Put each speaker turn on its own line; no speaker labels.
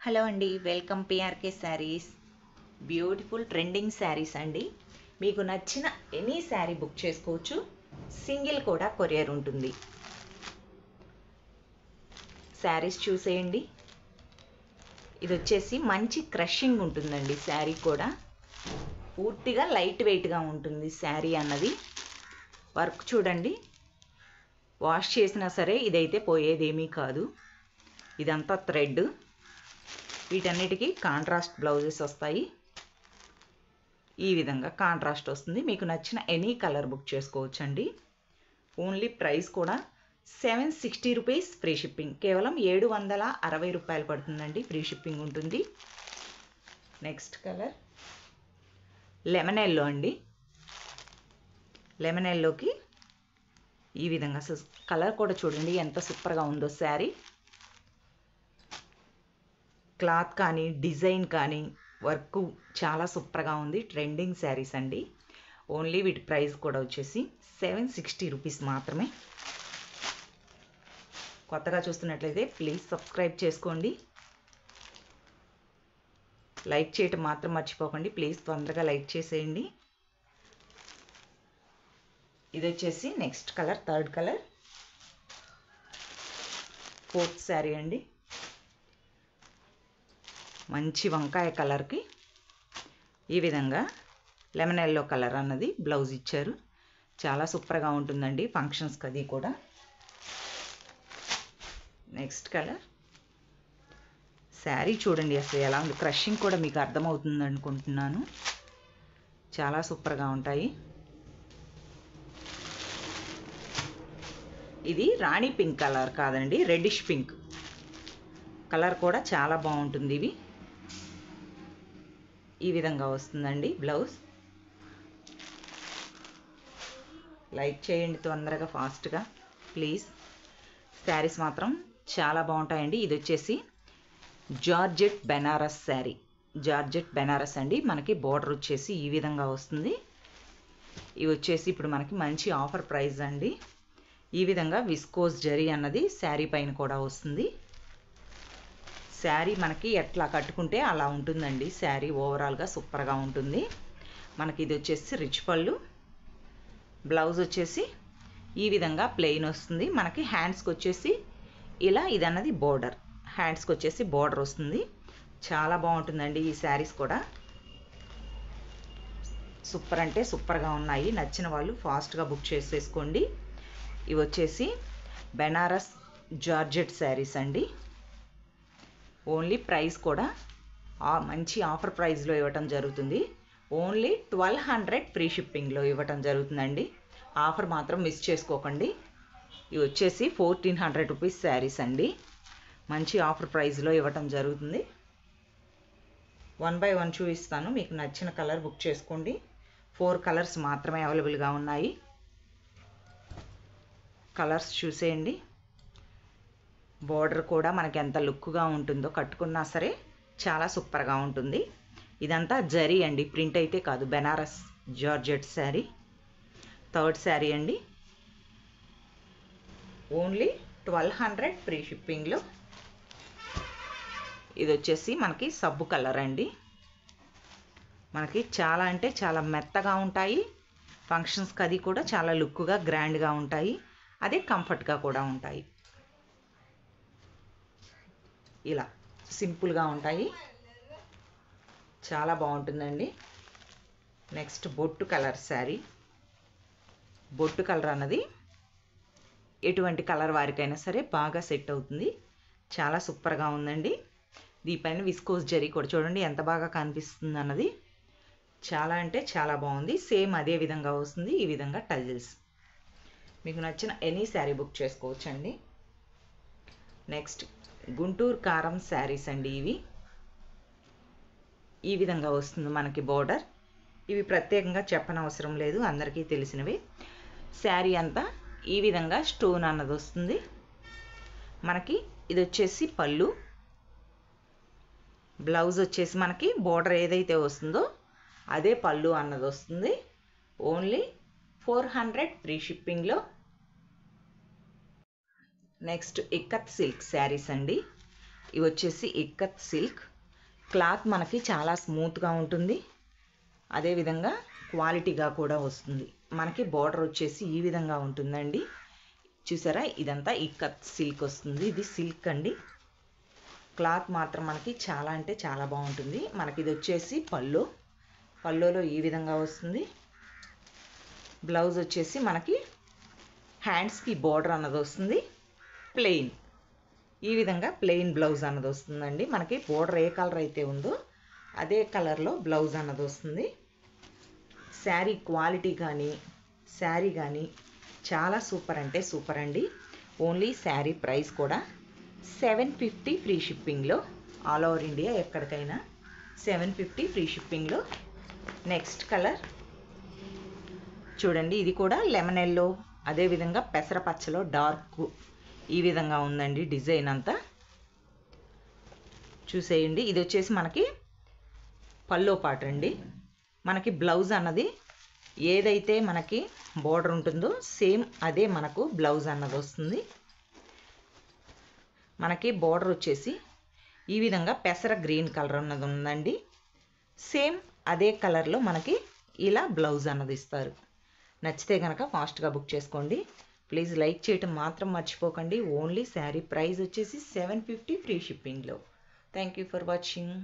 Hello అండి, welcome PRK saris. Beautiful trending saris అండి. మీకు నచ్చిన ఎనీ శారీ బుక్ చేసుకోవచ్చు. సింగిల్ కూడా కొరియర్ ఉంటుంది. శారీస్ చూసేయండి. ఇది వచ్చేసి మంచి క్రషింగ్ ఉంటుందండి. శారీ కూడా పూర్తిగా లైట్ వెయిట్గా ఉంటుంది. శారీ అన్నది వర్క్ చూడండి, వాష్ చేసినా సరే ఇదైతే పోయేదేమీ కాదు. ఇదంతా థ్రెడ్. వీటన్నిటికీ కాంట్రాస్ట్ బ్లౌజెస్ వస్తాయి. ఈ విధంగా కాంట్రాస్ట్ వస్తుంది. మీకు నచ్చిన ఎనీ కలర్ బుక్ చేసుకోవచ్చండి. ఓన్లీ ప్రైస్ కూడా 760 రూపీస్ ఫ్రీ షిప్పింగ్. కేవలం 760 రూపాయలు పడుతుందండి. ఫ్రీ షిప్పింగ్ ఉంటుంది. నెక్స్ట్ కలర్ లెమన్ ఎల్లో అండి. లెమన్ ఎల్లోకి ఈ విధంగా కలర్ కూడా చూడండి ఎంత సూపర్గా ఉందో. శారీ క్లాత్ కానీ డిజైన్ కానీ వర్క్ చాలా సూపర్గా ఉంది. ట్రెండింగ్ శారీస్ అండి. ఓన్లీ వీటి ప్రైస్ కూడా వచ్చేసి 760 రూపీస్ మాత్రమే. కొత్తగా చూస్తున్నట్లయితే ప్లీజ్ సబ్స్క్రైబ్ చేసుకోండి. లైక్ చేయటం మాత్రం మర్చిపోకండి. ప్లీజ్ తొందరగా లైక్ చేసేయండి. ఇది వచ్చేసి next colour, third colour, fourth sari అండి. మంచి వంకాయ కలర్కి ఈ విధంగా లెమన్ ఎల్లో కలర్ అన్నది బ్లౌజ్ ఇచ్చారు. చాలా సూపర్గా ఉంటుందండి ఫంక్షన్స్కి అది కూడా. Next colour. శారీ చూడండి అసలు ఎలా ఉంది. క్రషింగ్ కూడా మీకు అర్థమవుతుంది అనుకుంటున్నాను. చాలా సూపర్గా ఉంటాయి. ఇది రాణి పింక్ కలర్ కాదండి, రెడ్డిష్ పింక్ కలర్ కూడా చాలా బాగుంటుంది. ఇవి ఈ విధంగా వస్తుందండి బ్లౌజ్. లైక్ చేయండి తొందరగా, ఫాస్ట్గా ప్లీజ్. శారీస్ మాత్రం చాలా బాగుంటాయండి. ఇది వచ్చేసి జార్జెట్ బెనారస్ శారీ. జార్జెట్ బెనారస్ అండి. మనకి బోర్డర్ వచ్చేసి ఈ విధంగా వస్తుంది. ఇవి వచ్చేసి ఇప్పుడు మనకి మంచి ఆఫర్ ప్రైస్ అండి. ఈ విధంగా విస్కోస్ జరీ అన్నది శారీ పైన కూడా వస్తుంది. శారీ మనకి ఎట్లా కట్టుకుంటే అలా ఉంటుందండి. శారీ ఓవరాల్గా సూపర్గా ఉంటుంది. మనకి ఇది వచ్చేసి రిచ్ పళ్ళు. బ్లౌజ్ వచ్చేసి ఈ విధంగా ప్లెయిన్ వస్తుంది. మనకి హ్యాండ్స్కి వచ్చేసి ఇలా ఇదన్నది బోర్డర్. హ్యాండ్స్కి వచ్చేసి బోర్డర్ వస్తుంది. చాలా బాగుంటుందండి ఈ శారీస్ కూడా. సూపర్ అంటే సూపర్గా ఉన్నాయి. నచ్చిన వాళ్ళు ఫాస్ట్గా బుక్ చేసేసుకోండి. ఇవి వచ్చేసి బెనారస్ జార్జెట్ శారీస్ అండి. ఓన్లీ ప్రైస్ కూడా మంచి ఆఫర్ ప్రైస్లో ఇవ్వటం జరుగుతుంది. ఓన్లీ 1200 ఫ్రీ షిప్పింగ్లో ఇవ్వటం జరుగుతుందండి. ఆఫర్ మాత్రం మిస్ చేసుకోకండి. ఇవి వచ్చేసి 1400 రూపీస్ శారీస్ అండి. మంచి ఆఫర్ ప్రైస్లో ఇవ్వటం జరుగుతుంది. 1 by 1 చూపిస్తాను. మీకు నచ్చిన కలర్ బుక్ చేసుకోండి. 4 కలర్స్ మాత్రమే అవైలబుల్గా ఉన్నాయి. కలర్స్ చూసేయండి. బోర్డర్ కూడా మనకి ఎంత లుక్గా ఉంటుందో, కట్టుకున్నా సరే చాలా సూపర్గా ఉంటుంది. ఇదంతా జరీ అండి, ప్రింట్ అయితే కాదు. బెనారస్ జార్జెట్ శారీ. థర్డ్ శారీ అండి. ఓన్లీ 1200 ఫ్రీ షిప్పింగ్లో. ఇది వచ్చేసి మనకి సబ్బు కలర్ అండి. మనకి చాలా అంటే చాలా మెత్తగా ఉంటాయి. ఫంక్షన్స్కి అది కూడా చాలా లుక్గా గ్రాండ్గా ఉంటాయి. అదే కంఫర్ట్గా కూడా ఉంటాయి. ఇలా సింపుల్గా ఉంటాయి. చాలా బాగుంటుందండి. నెక్స్ట్ బొట్టు కలర్ శారీ. బొట్టు కలర్ అన్నది ఎటువంటి కలర్ వారికైనా సరే బాగా సెట్ అవుతుంది. చాలా సూపర్గా ఉందండి. దీనిపైన విస్కోస్ జరీ కూడా చూడండి ఎంత బాగా కనిపిస్తుంది అన్నది. చాలా అంటే చాలా బాగుంది. సేమ్ అదే విధంగా వస్తుంది. ఈ విధంగా టజిల్స్. మీకు నచ్చిన ఎనీ శారీ బుక్ చేసుకోవచ్చండి. నెక్స్ట్ గుంటూరు కారం శారీస్ అండి. ఇవి ఈ విధంగా వస్తుంది మనకి బోర్డర్. ఇవి ప్రత్యేకంగా చెప్పనవసరం లేదు, అందరికీ తెలిసినవి. శారీ అంతా ఈ విధంగా స్టోన్ అన్నది వస్తుంది. మనకి ఇది వచ్చేసి పళ్ళు. బ్లౌజ్ వచ్చేసి మనకి బోర్డర్ ఏదైతే వస్తుందో అదే పళ్ళు అన్నది వస్తుంది. ఓన్లీ 400 ఫ్రీ షిప్పింగ్లో. నెక్స్ట్ ఇక్కత్ సిల్క్ శారీస్ అండి. ఇవి వచ్చేసి ఇక్కత్ సిల్క్. క్లాత్ మనకి చాలా స్మూత్గా ఉంటుంది, అదేవిధంగా క్వాలిటీగా కూడా వస్తుంది. మనకి బార్డర్ వచ్చేసి ఈ విధంగా ఉంటుందండి. చూసారా, ఇదంతా ఇక్కత్ సిల్క్ వస్తుంది. ఇది సిల్క్ అండి. క్లాత్ మాత్రం మనకి చాలా అంటే చాలా బాగుంటుంది. మనకి ఇది వచ్చేసి పళ్ళులో ఈ విధంగా వస్తుంది. బ్లౌజ్ వచ్చేసి మనకి హ్యాండ్స్కి బార్డర్ అన్నది వస్తుంది. ప్లెయిన్, ఈ విధంగా ప్లెయిన్ బ్లౌజ్ అన్నది వస్తుందండి. మనకి బార్డర్ ఏ కలర్ అయితే ఉందో అదే కలర్లో బ్లౌజ్ అన్నది వస్తుంది. శారీ క్వాలిటీ కానీ చాలా సూపర్ అంటే సూపర్ అండి. ఓన్లీ శారీ ప్రైస్ కూడా 750 ఫ్రీ షిప్పింగ్లో, ఆల్ ఓవర్ ఇండియా ఎక్కడికైనా 750 ఫ్రీ షిప్పింగ్లో. నెక్స్ట్ కలర్ చూడండి, ఇది కూడా లెమన్ ఎల్లో, అదేవిధంగా పెసరపచ్చలో డార్క్ ఈ విధంగా ఉందండి డిజైన్ అంతా. చూసేయండి, ఇది వచ్చేసి మనకి పల్లో పాట అండి. మనకి బ్లౌజ్ అన్నది ఏదైతే మనకి బోర్డర్ ఉంటుందో సేమ్ అదే మనకు బ్లౌజ్ అన్నది వస్తుంది. మనకి బోర్డర్ వచ్చేసి ఈ విధంగా పెసర గ్రీన్ కలర్ అన్నది ఉందండి. సేమ్ అదే కలర్లో మనకి ఇలా బ్లౌజ్ అన్నది ఇస్తారు. నచ్చితే కనుక ఫాస్ట్గా బుక్ చేసుకోండి. ప్లీజ్ లైక్ చేయటం మాత్రం మర్చిపోకండి. ఓన్లీ శారీ ప్రైస్ వచ్చేసి 750 ఫ్రీ షిప్పింగ్లో. Thank you for watching.